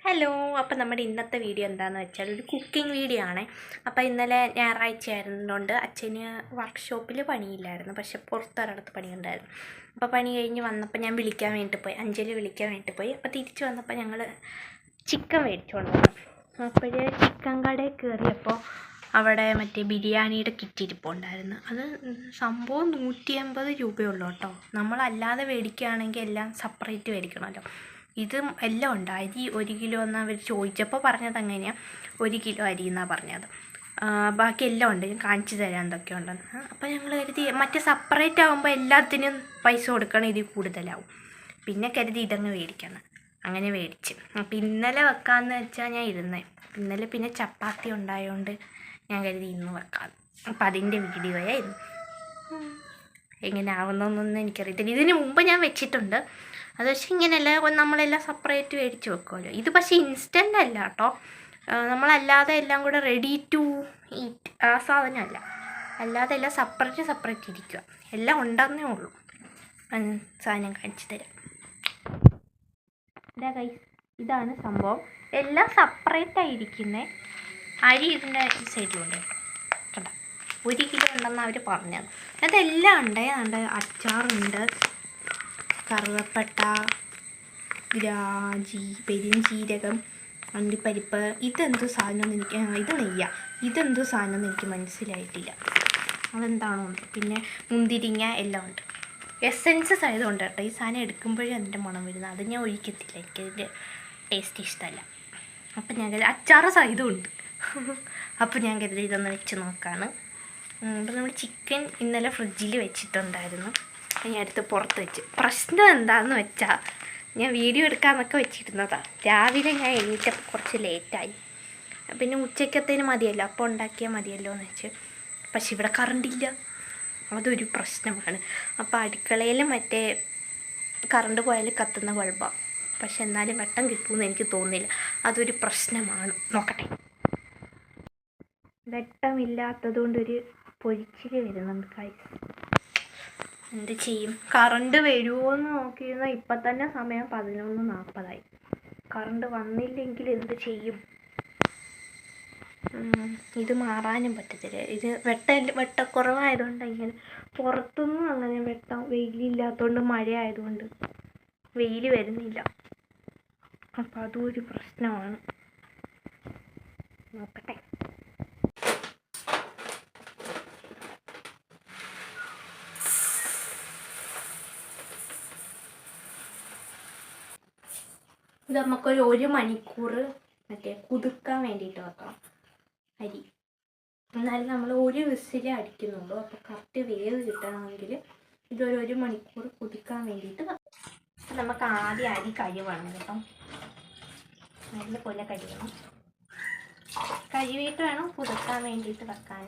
Hello. അപ്പോൾ നമ്മുടെ ഇന്നത്തെ വീഡിയോ എന്താണെന്ന് വെച്ചാൽ ഒരു കുക്കിംഗ് വീഡിയോ ആണ്. അപ്പോൾ ഇന്നലെ ഞായറാഴ്ച ആയിരുന്നതുകൊണ്ട് അച്ഛന് വർക്ക്ഷോപ്പിൽ പണിയില്ലായിരുന്നു, പക്ഷെ പുറത്തൊരിടത്ത് പണിയുണ്ടായിരുന്നു. അപ്പോൾ പണി കഴിഞ്ഞ് വന്നപ്പോൾ ഞാൻ വിളിക്കാൻ വേണ്ടിയിട്ട് പോയി, അഞ്ജലി വിളിക്കാൻ വേണ്ടിയിട്ട് പോയി. അപ്പോൾ തിരിച്ച് വന്നപ്പോൾ ഞങ്ങൾ ചിക്കൻ മേടിച്ചുകൊണ്ട് വന്നു. അപ്പോഴേ ചിക്കൻ കടയിൽ കയറിയപ്പോൾ അവിടെ മറ്റേ ബിരിയാണിയുടെ കിറ്റ് ഇരിപ്പുണ്ടായിരുന്നു. അത് സംഭവം 180 രൂപയുള്ളൂ കേട്ടോ. നമ്മളല്ലാതെ മേടിക്കുകയാണെങ്കിൽ എല്ലാം സെപ്പറേറ്റ് മേടിക്കണമല്ലോ. ഇത് എല്ലാം ഉണ്ട്. അരി 1 കിലോ എന്ന് അവർ ചോദിച്ചപ്പോൾ പറഞ്ഞത് അങ്ങനെയാണ്, 1 കിലോ അരി എന്നാണ് പറഞ്ഞത്. ബാക്കി എല്ലാം ഉണ്ട്, ഞാൻ കാണിച്ചു തരാം എന്തൊക്കെ ഉണ്ടെന്ന്. അപ്പോൾ ഞങ്ങൾ കരുതി മറ്റേ സെപ്പറേറ്റ് ആകുമ്പോൾ എല്ലാത്തിനും പൈസ കൊടുക്കണം, ഇതിൽ കൂടുതലാവും. പിന്നെ കരുതി ഇതങ്ങ് മേടിക്കണം, അങ്ങനെ മേടിച്ച്. അപ്പോൾ ഇന്നലെ വെക്കാമെന്ന് വെച്ചാൽ ഞാൻ ഇരുന്നത്. ഇന്നലെ പിന്നെ ചപ്പാത്തി ഉണ്ടായതുകൊണ്ട് ഞാൻ കരുതി ഇന്ന് വെക്കാം. അപ്പോൾ അതിൻ്റെ വീഡിയോയായിരുന്നു. എങ്ങനെ ആവുന്നതെന്നൊന്നും എനിക്കറിയത്തില്ല. ഇതിന് മുമ്പ് ഞാൻ വെച്ചിട്ടുണ്ട്. അത് പക്ഷേ ഇങ്ങനെയല്ല, നമ്മളെല്ലാം സെപ്പറേറ്റ് മേടിച്ച് വെക്കുമല്ലോ. ഇത് പക്ഷേ ഇൻസ്റ്റൻ്റ് അല്ല കേട്ടോ, നമ്മളല്ലാതെ എല്ലാം കൂടെ റെഡി ടു ഈറ്റ് ആ സാധനമല്ല. അല്ലാതെ എല്ലാം സെപ്പറേറ്റ് ഇരിക്കുക, എല്ലാം ഉണ്ടെന്നേ ഉള്ളൂ. സാധനം കാണിച്ചു തരാം. ഇതാ ഗൈസ്, ഇതാണ് സംഭവം. എല്ലാം സെപ്പറേറ്റ് ആയിരിക്കുന്നത്. അരി ഇതിൻ്റെ ഈ സൈഡിലുണ്ട് കേട്ടോ. 1 കിലോ ഉണ്ടെന്ന് അവർ പറഞ്ഞത്. അതെല്ലാം ഉണ്ട്. അച്ചാറുണ്ട്, കറുവപ്പട്ട, ഗ്രാജി, പെരുംജീരകം, അണ്ടിപ്പരിപ്പ്. ഇതെന്ത് സാധനമെന്ന് എനിക്ക് ഇത് നെയ്യ. ഇതെന്ത് സാധനമെന്ന് എനിക്ക് മനസ്സിലായിട്ടില്ല, അതെന്താണോ. പിന്നെ മുന്തിരിങ്ങ എല്ലാം ഉണ്ട്. എസെൻസസ് ആയതുകൊണ്ട് കേട്ടോ ഈ സാധനം എടുക്കുമ്പോഴേ അതിൻ്റെ മണം വരുന്നത്. അത് ഞാൻ ഒഴിക്കത്തില്ല, എനിക്കതിൻ്റെ ടേസ്റ്റ് ഇഷ്ടമല്ല. അപ്പം ഞാൻ കരുതി അച്ചാറ് സഹിതമുണ്ട്. അപ്പോൾ ഞാൻ കരുതി ഇതൊന്ന് വെച്ച് നോക്കാണ്. അപ്പോൾ നമ്മൾ ചിക്കൻ ഇന്നലെ ഫ്രിഡ്ജിൽ വെച്ചിട്ടുണ്ടായിരുന്നു, ഞാൻ അടുത്ത് പുറത്ത് വെച്ച്. പ്രശ്നം എന്താണെന്ന് വെച്ചാൽ ഞാൻ വീഡിയോ എടുക്കാമെന്നൊക്കെ വെച്ചിരുന്നതാണ്. രാവിലെ ഞാൻ എണീറ്റപ്പോൾ കുറച്ച് ലേറ്റായി. പിന്നെ ഉച്ചക്കത്തേന് മതിയല്ലോ, അപ്പോൾ ഉണ്ടാക്കിയാൽ മതിയല്ലോ എന്ന് വെച്ച്. പക്ഷെ ഇവിടെ കറണ്ടില്ല, അതൊരു പ്രശ്നമാണ്. അപ്പോൾ അടുക്കളയിൽ മറ്റേ കറണ്ട് പോയാൽ കത്തുന്ന ബൾബാണ്, പക്ഷെ എന്നാലും വെട്ടം കിട്ടുമെന്ന് എനിക്ക് തോന്നുന്നില്ല. അതൊരു പ്രശ്നമാണ്. നോക്കട്ടെ. വെട്ടമില്ലാത്തത് കൊണ്ടൊരു പൊരിച്ചിൽ വരുന്നുണ്ട് ഗൈസ്. എന്ത് ചെയ്യും? കറണ്ട് വരുമോ എന്ന് നോക്കിയിരുന്നാൽ ഇപ്പം തന്നെ സമയം 11:40. കറണ്ട് വന്നില്ലെങ്കിൽ എന്ത് ചെയ്യും? ഇത് മാറാനും പറ്റത്തില്ല. ഇത് വെട്ടക്കുറവായതുകൊണ്ട് ഇങ്ങനെ പുറത്തൊന്നും അങ്ങനെ വെയിലില്ലാത്തതുകൊണ്ട്, മഴ ആയതുകൊണ്ട് വെയിൽ വരുന്നില്ല. അപ്പം അതും ഒരു പ്രശ്നമാണ്. നോക്കട്ടെ. ഇത് നമുക്കൊരു 1 മണിക്കൂർ മറ്റേ കുതിർക്കാൻ വേണ്ടിയിട്ട് വെക്കണം അരി. എന്നാലും നമ്മൾ 1 വിസിലേ അടിക്കുന്നുള്ളൂ. അപ്പോൾ കറക്റ്റ് വേവ് കിട്ടണമെങ്കിൽ ഇതൊരു 1 മണിക്കൂർ കുതിർക്കാൻ വേണ്ടിയിട്ട് വെക്കണം. അപ്പം നമുക്ക് ആദ്യം അരി കഴുകണം കേട്ടോ. നല്ലപോലെ കഴുകണം. കഴുകിയിട്ട് വേണം കുതിർക്കാൻ വേണ്ടിയിട്ട് വെക്കാൻ.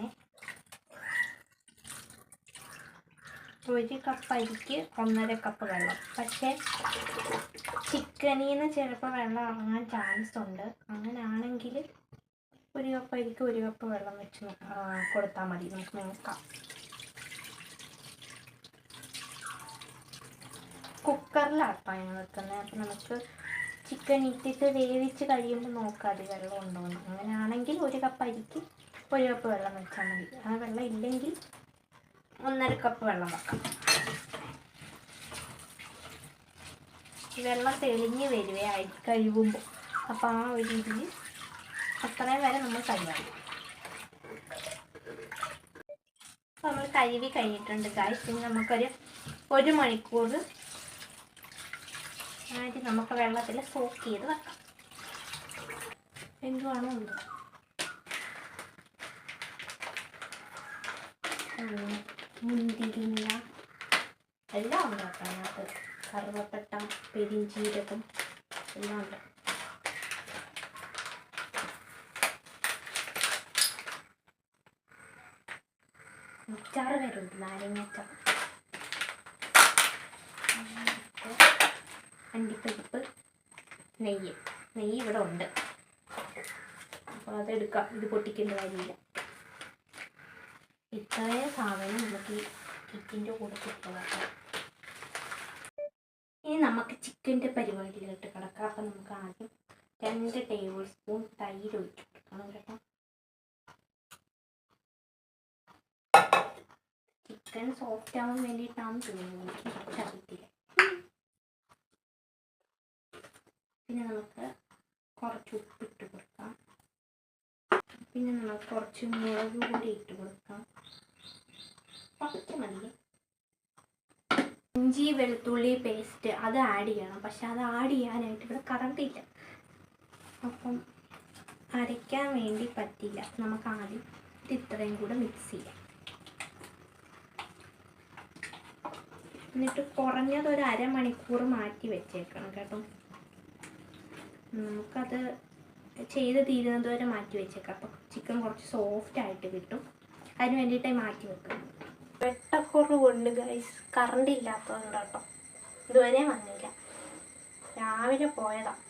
1 കപ്പ് അരിക്ക് 1.5 കപ്പ് വെള്ളം. പക്ഷേ ചിക്കനിൽ നിന്ന് ചിലപ്പോൾ വെള്ളം ഇറങ്ങാൻ ചാൻസ് ഉണ്ട്. അങ്ങനെയാണെങ്കിൽ 1 കപ്പ് അരിക്ക് 1 കപ്പ് വെള്ളം വെച്ച് കൊടുത്താൽ മതി. നമുക്ക് നോക്കാം. കുക്കറിലാട്ടോ ഞാൻ വെക്കുന്നത്. അപ്പം നമുക്ക് ചിക്കൻ ഇട്ടിട്ട് വേവിച്ച് കഴിയുമ്പോൾ നോക്കാം അത് വെള്ളം ഉണ്ടോയെന്ന്. അങ്ങനെയാണെങ്കിൽ 1 കപ്പ് അരിക്ക് 1 കപ്പ് വെള്ളം വെച്ചാൽ മതി. ആ വെള്ളം ഇല്ലെങ്കിൽ 1.5 കപ്പ് വെള്ളം വെക്കാം. വെള്ളം തെളിഞ്ഞ് വരുവേ അരി കഴുകുമ്പോൾ. അപ്പോൾ ആ ഒരു ഇതിൽ അത്രയും വരെ നമ്മൾ കഴുകണം. അപ്പോൾ നമ്മൾ കഴുകി കഴിഞ്ഞിട്ടുണ്ട് ഗായ്സ്. ഇനി നമുക്കൊരു 1 മണിക്കൂർ ആദ്യം നമുക്ക് വെള്ളത്തിൽ സോക്ക് ചെയ്ത് വെക്കാം. എന്തുവാണോ ഉണ്ട് മുന്തിരിങ്ങ എല്ലാം ഉണ്ട് കേട്ടോ അതിനകത്ത്. കറുവപ്പട്ട, പെരുംജീരകം എല്ലാം ഉണ്ട്. അച്ചാറ് വരുന്നുണ്ട്, നാരങ്ങ അച്ചാർ. അണ്ടിപ്പരിപ്പ്, നെയ്യ് ഇവിടെ ഉണ്ട്. അപ്പോൾ അതെടുക്കാം, ഇത് പൊട്ടിക്കേണ്ട കാര്യമില്ല. ഇത്രയും സാധനം നമുക്ക് ഈ കിറ്റിൻ്റെ കൂടെ കിട്ടുക. ഇനി നമുക്ക് ചിക്കൻ്റെ പരിപാടിയിലോട്ട് കിടക്കാം. അപ്പം നമുക്ക് ആദ്യം 2 ടേബിൾ സ്പൂൺ തൈര് ഒഴിച്ചു കൊടുക്കണം കേട്ടോ. ചിക്കൻ സോഫ്റ്റ് ആവാൻ വേണ്ടിയിട്ടാണ് തോന്നുന്നത്, എനിക്കറിയത്തില്ല. പിന്നെ നമുക്ക് കുറച്ച് ഉപ്പിട്ട് കൊടുക്കാം. പിന്നെ നമുക്ക് കുറച്ച് മുളക് പൊടി ഇട്ട് കൊടുക്കാം. കുറച്ച് മതി. ഇഞ്ചി വെളുത്തുള്ളി പേസ്റ്റ് അത് ആഡ് ചെയ്യണം. പക്ഷെ അത് ആഡ് ചെയ്യാനായിട്ട് ഇവിടെ കറണ്ട് ഇല്ല, അപ്പം അരയ്ക്കാൻ വേണ്ടി പറ്റില്ല. നമുക്ക് ആദ്യം ഇത് ഇത്രയും കൂടെ മിക്സ് ചെയ്യാം. എന്നിട്ട് കുറഞ്ഞത് ഒരു അരമണിക്കൂർ മാറ്റി വെച്ചേക്കണം കേട്ടോ. നമുക്കത് ചെയ്ത് തീരുന്നത് വരെ മാറ്റി വെച്ചേക്കാം. അപ്പം ചിക്കൻ കുറച്ച് സോഫ്റ്റ് ആയിട്ട് കിട്ടും. അതിന് വേണ്ടിയിട്ടായി മാറ്റി വെക്കണം. വെട്ടക്കുറവുണ്ട് ഗൈസ്, കറണ്ട് ഇല്ലാത്തതുകൊണ്ട് കേട്ടോ. ഇതുവരെ വന്നില്ല, രാവിലെ പോയതാണ്.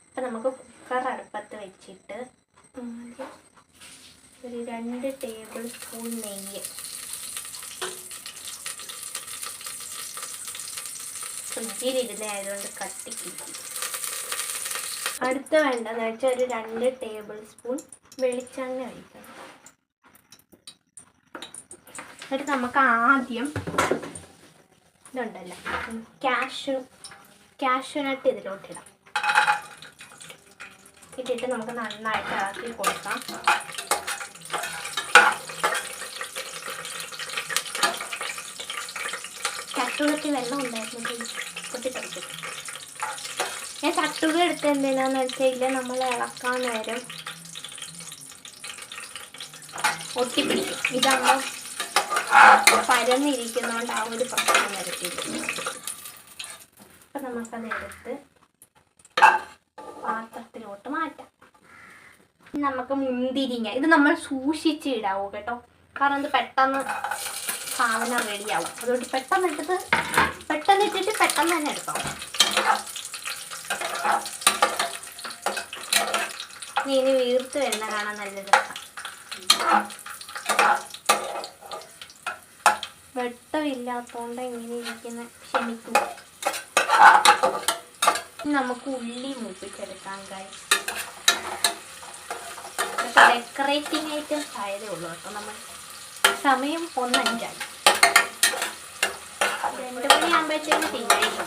അപ്പം നമുക്ക് കുക്കർ അടുപ്പത്ത് വെച്ചിട്ട് ആദ്യം ഒരു 2 ടേബിൾ സ്പൂൺ നെയ്യ്, ഫ്രിഡ്ജിലിരുന്നായതുകൊണ്ട് കട്ടിക്കില്ല. അടുത്ത് വേണ്ടതെന്ന് വെച്ചാൽ ഒരു 2 ടേബിൾ സ്പൂൺ വെളിച്ചെണ്ണ ഒഴിക്കണം. എന്നിട്ട് നമുക്ക് ആദ്യം ഇതുണ്ടല്ലോ കാഷ്യൂനട്ട് ഇതിലോട്ടിടാം. ഇട്ടിട്ട് നമുക്ക് നന്നായിട്ട് ഇളക്കി കൊടുക്കാം. ചട്ടുകത്തിൽ വെള്ളം ഉണ്ടായിരുന്നു, പൊട്ടിത്തെറിക്കും. ഞാൻ ചട്ടുക എടുത്ത് എന്തിനാന്ന് വെച്ചാൽ നമ്മൾ ഇളക്കാൻ നേരം ഒട്ടിപ്പിടിക്കും. ഇതാകുമ്പോൾ പരന്നിരിക്കുന്നതുകൊണ്ട് ആ ഒരു പ്രശ്നം വരത്തില്ല. അപ്പം നമുക്കതെടുത്ത് പാത്രത്തിലോട്ട് മാറ്റാം. നമുക്ക് മുന്തിരിങ്ങ ഇത് നമ്മൾ സൂക്ഷിച്ച് ഇടാവൂ കേട്ടോ, കാരണം ഇത് പെട്ടെന്ന് സാധനം റെഡിയാവും. അതുകൊണ്ട് പെട്ടെന്ന് ഇട്ടിട്ട് പെട്ടെന്ന് തന്നെ എടുത്തോ. ഇനി വീർത്ത് വരുന്ന കാണാൻ നല്ല രസം. വെട്ടമില്ലാത്തോണ്ട് ഇങ്ങനെ ഇരിക്കുന്ന ക്ഷമിക്കൂ. നമുക്ക് ഉള്ളി മൂപ്പിച്ചെടുക്കാം ഗൈസ്. ഡെക്കറേറ്റിംഗ് ഐറ്റംസ് ആയതേ ഉള്ളൂ കേട്ടോ. നമ്മൾ സമയം 1:05, 2 മണിയാകുമ്പോഴത്തേക്കും തീരായിരിക്കും.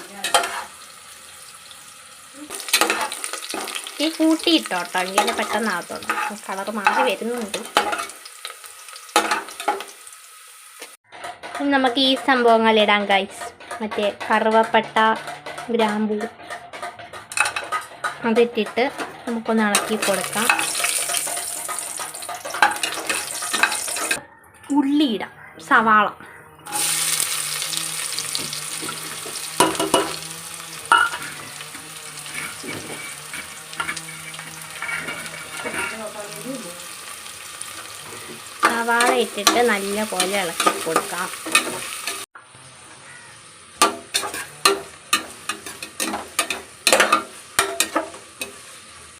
ഈ കൂട്ടിയിട്ടോ കേട്ടോ, ഇങ്ങനെ പെട്ടെന്നാകത്തുള്ളൂ. കളർ മാറി വരുന്നുണ്ട്. നമുക്ക് ഈ സംഭവങ്ങളിടാം ഗൈസ്. മറ്റേ കറുവപ്പട്ട, ഗ്രാമ്പൂ അതിട്ടിട്ട് നമുക്കൊന്ന് ഇളക്കി കൊടുക്കാം. ഉള്ളി ഇടാം, സവാള. സവാള ഇട്ടിട്ട് നല്ല പോലെ ഇളക്കി കൊടുക്കാം.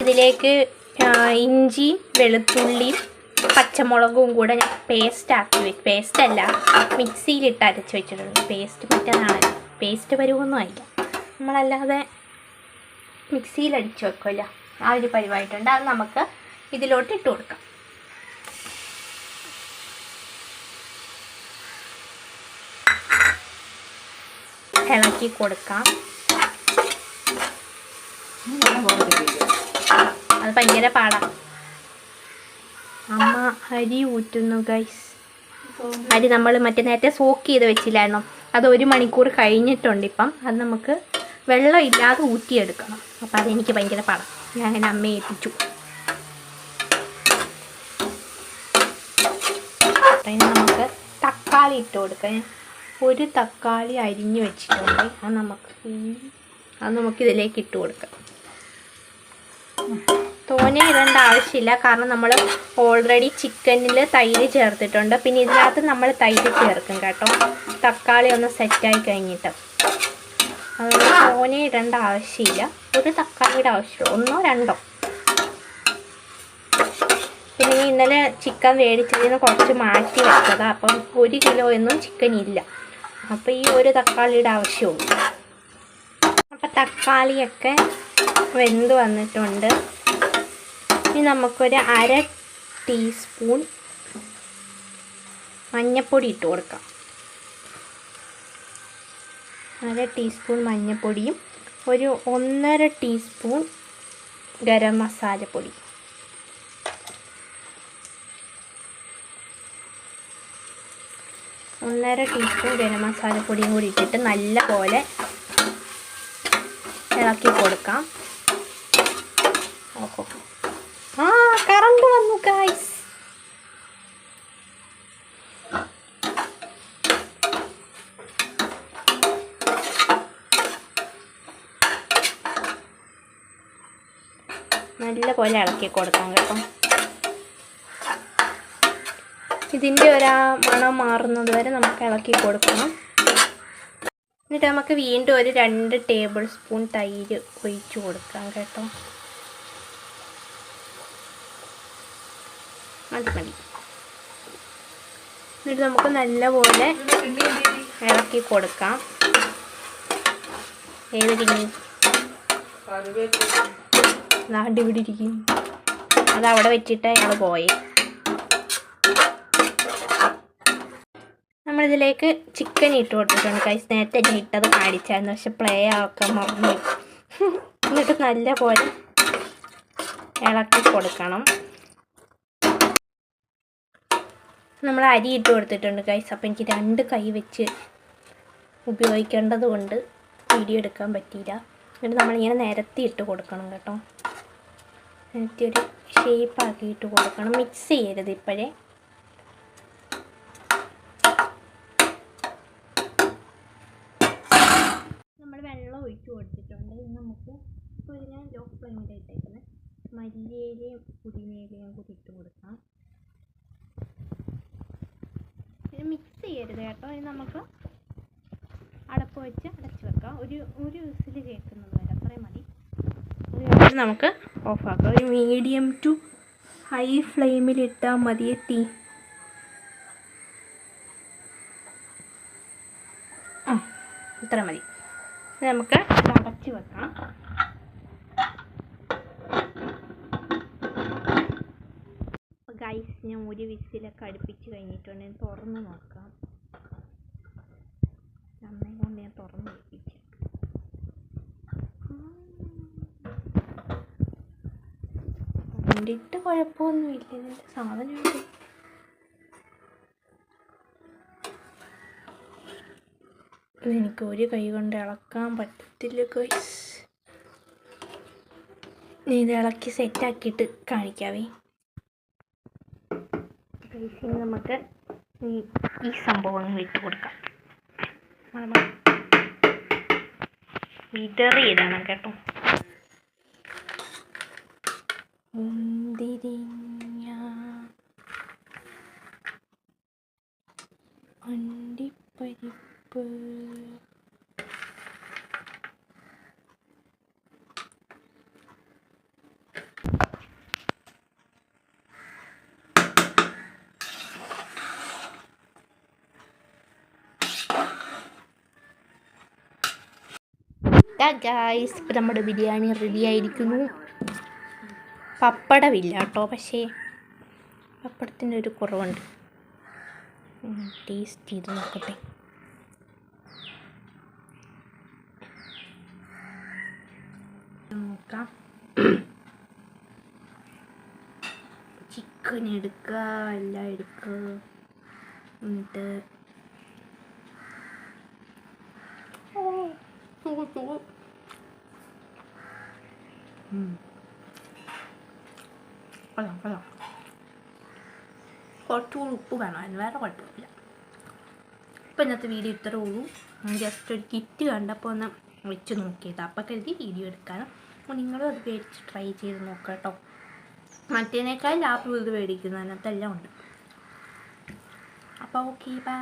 ഇതിലേക്ക് ഇഞ്ചി വെളുത്തുള്ളിയും പച്ചമുളകും കൂടെ ഞാൻ പേസ്റ്റല്ല മിക്സിയിലിട്ട് അരച്ച് വെച്ചിട്ടുണ്ട്. പേസ്റ്റ് മറ്റേതാണ്, പേസ്റ്റ് പരുവൊന്നും ആയില്ല. നമ്മളല്ലാതെ മിക്സിയിൽ അടിച്ച് വെക്കുമല്ലോ, ആ ഒരു പരിവായിട്ടുണ്ട്. അത് നമുക്ക് ഇതിലോട്ട് ഇട്ട് കൊടുക്കാം. ഇളക്കി കൊടുക്കാം. അത് ഭയങ്കര പാടാണ്. അമ്മ അരി ഊറ്റുന്നു ഗൈസ്. അരി നമ്മൾ മറ്റേ നേരത്തെ സോക്ക് ചെയ്ത് വെച്ചില്ലായിരുന്നോ, അത് 1 മണിക്കൂർ കഴിഞ്ഞിട്ടുണ്ട് ഇപ്പം. അത് നമുക്ക് വെള്ളം ഇല്ലാതെ ഊറ്റിയെടുക്കണം. അപ്പം അതെനിക്ക് ഭയങ്കര പാടാണ്. ഞാൻ അങ്ങനെ അമ്മയെ ഏൽപ്പിച്ചു. അതിന് നമുക്ക് തക്കാളി ഇട്ട് കൊടുക്കാം. 1 തക്കാളി അരിഞ്ഞ് വെച്ചിട്ടുണ്ട്. അത് നമുക്കിതിലേക്ക് ഇട്ട് കൊടുക്കാം. തോനെ ഇടേണ്ട ആവശ്യമില്ല, കാരണം നമ്മൾ ഓൾറെഡി ചിക്കനിൽ തൈര് ചേർത്തിട്ടുണ്ട്. പിന്നെ ഇതിനകത്ത് നമ്മൾ തൈര് ചേർക്കും കേട്ടോ, തക്കാളി ഒന്ന് സെറ്റായി കഴിഞ്ഞിട്ട്. അതുകൊണ്ട് തോനെ ഇടേണ്ട ആവശ്യമില്ല. 1 തക്കാളിയുടെ ആവശ്യമുള്ളൂ, 1-2. പിന്നെ ഇന്നലെ ചിക്കൻ മേടിച്ചതിൽ നിന്ന് കുറച്ച് മാറ്റി വെച്ചതാണ്. അപ്പം 1 കിലോ ഒന്നും ചിക്കൻ ഇല്ല. അപ്പോൾ ഈ 1 തക്കാളിയുടെ ആവശ്യമുള്ളൂ. അപ്പം തക്കാളിയൊക്കെ വെന്ത് വന്നിട്ടുണ്ട്. ഇനി നമുക്കൊരു 1/2 ടീസ്പൂൺ മഞ്ഞൾപ്പൊടി ഇട്ട് കൊടുക്കാം. 1/2 ടീസ്പൂൺ മഞ്ഞൾപ്പൊടിയും ഒരു 1/2 ടീസ്പൂൺ ഗരം മസാലപ്പൊടി. ഒന്നര ടീസ്പൂൺ ഗരം മസാലപ്പൊടിയും കൂടി ഇട്ടിട്ട് നല്ലപോലെ ഇളക്കി കൊടുക്കാം. ഓഹോ, കറണ്ട് വന്നു ഗൈസ്. നല്ലപോലെ ഇളക്കി കൊടുക്കാം കേട്ടോ. ഇതിൻ്റെ മണം മാറുന്നത് വരെ നമുക്ക് ഇളക്കി കൊടുക്കണം. എന്നിട്ട് നമുക്ക് വീണ്ടും ഒരു 2 ടേബിൾ സ്പൂൺ തൈര് ഒഴിച്ചു കൊടുക്കാം കേട്ടോ. മതി. എന്നിട്ട് നമുക്ക് നല്ലപോലെ ഇളക്കി കൊടുക്കാം. ഇവിടെ ഇരിക്കും. അതവിടെ വെച്ചിട്ട് അയാൾ പോയി. നമ്മളിതിലേക്ക് ചിക്കൻ ഇട്ട് കൊടുത്തിട്ടുണ്ട് ഗൈസ്. നേരത്തെ ഞാൻ ഇട്ടത് കാണിച്ചായിരുന്നു, പക്ഷെ പ്ലേ ആക്കാൻ മറന്നു. എന്നിട്ട് നല്ലപോലെ ഇളക്കി കൊടുക്കണം. നമ്മൾ അരി ഇട്ട് കൊടുത്തിട്ടുണ്ട് ഗൈസ്. അപ്പം എനിക്ക് 2 കൈ വെച്ച് ഉപയോഗിക്കേണ്ടത് കൊണ്ട് വീഡിയോ എടുക്കാൻ പറ്റിയില്ല. എന്നിട്ട് നമ്മളിങ്ങനെ നിരത്തി ഇട്ട് കൊടുക്കണം കേട്ടോ. നിരത്തി ഒരു ഷേപ്പാക്കി ഇട്ട് കൊടുക്കണം. മിക്സ് ചെയ്യരുത് ഇപ്പോഴേ. വെള്ളം ഒഴിച്ച് കൊടുത്തിട്ടുണ്ട്. ഇനി നമുക്ക് ഇപ്പോൾ ഞാൻ ലോ ഫ്ലെയിമിലിട്ടേക്കുന്നത് മല്ലിയിലയും പുതിനയിലയും കൂടി ഇട്ട് കൊടുക്കാം. ഇത് മിക്സ് ചെയ്യരുത് കേട്ടോ. ഇനി നമുക്ക് അടപ്പ് വെച്ച് അടച്ച് വെക്കാം. ഒരു വിസിൽ കേൾക്കുന്നത് വരെ അത്രയും മതി. നമുക്ക് ഓഫാക്കാം. ഒരു മീഡിയം ടു ഹൈ ഫ്ലെയിമിലിട്ടാൽ മതി. ഇത്ര മതി. നമുക്ക് അടച്ച് വെക്കാം. ഗൈസ്, ഞാൻ ഒരു വിസിലൊക്കെ അടുപ്പിച്ച് കഴിഞ്ഞിട്ടുണ്ട്. ഞാൻ തുറന്ന് നോക്കാം. അമ്മയെ കൊണ്ട് ഞാൻ തുറന്ന് വെപ്പിച്ചു. കണ്ടിട്ട് കുഴപ്പമൊന്നുമില്ല. ഇതിൻ്റെ സാധനമുണ്ട്. എനിക്ക് ഒരു കൈ കൊണ്ട് ഇളക്കാൻ പറ്റത്തില്ല ഗൈസ്. ഇത് ഇളക്കി സെറ്റാക്കിയിട്ട് കാണിക്കാവേ ഗൈസ്. ഇനി നമുക്ക് ഈ സംഭവങ്ങൾ ഇട്ട് കൊടുക്കാം. വിതറിയിടണം കേട്ടോ. അണ്ടിപ്പരിപ്പ്, ഗൈസ്, ഇപ്പം നമ്മുടെ ബിരിയാണി റെഡി ആയിരിക്കുന്നു. പപ്പടമില്ല കേട്ടോ, പക്ഷേ പപ്പടത്തിൻ്റെ ഒരു കുറവുണ്ട്. ടേസ്റ്റ് ചെയ്ത് നോക്കട്ടെ. നോക്കാം. ചിക്കൻ എടുക്കുക, എല്ലാം എടുക്കുക. എന്നിട്ട് കൊള്ളാം. കുറച്ചുകൂടി ഉപ്പ് വേണമായിരുന്നു, വേറെ കുഴപ്പമില്ല. ഇപ്പം ഇന്നത്തെ വീഡിയോ ഇത്രേ ഉള്ളൂ. ജസ്റ്റ് ഒരു കിറ്റ് കണ്ടപ്പോൾ ഒന്ന് വെച്ച് നോക്കിയത്. അപ്പം കരുതി വീഡിയോ എടുക്കാനും. അപ്പോൾ നിങ്ങളും അത് മേടിച്ച് ട്രൈ ചെയ്ത് നോക്കാം കേട്ടോ. മറ്റേനേക്കാൾ ലാഭം ഇത് മേടിക്കുന്നതിനകത്തെല്ലാം ഉണ്ട്. അപ്പോൾ ഓക്കെ, ബൈ.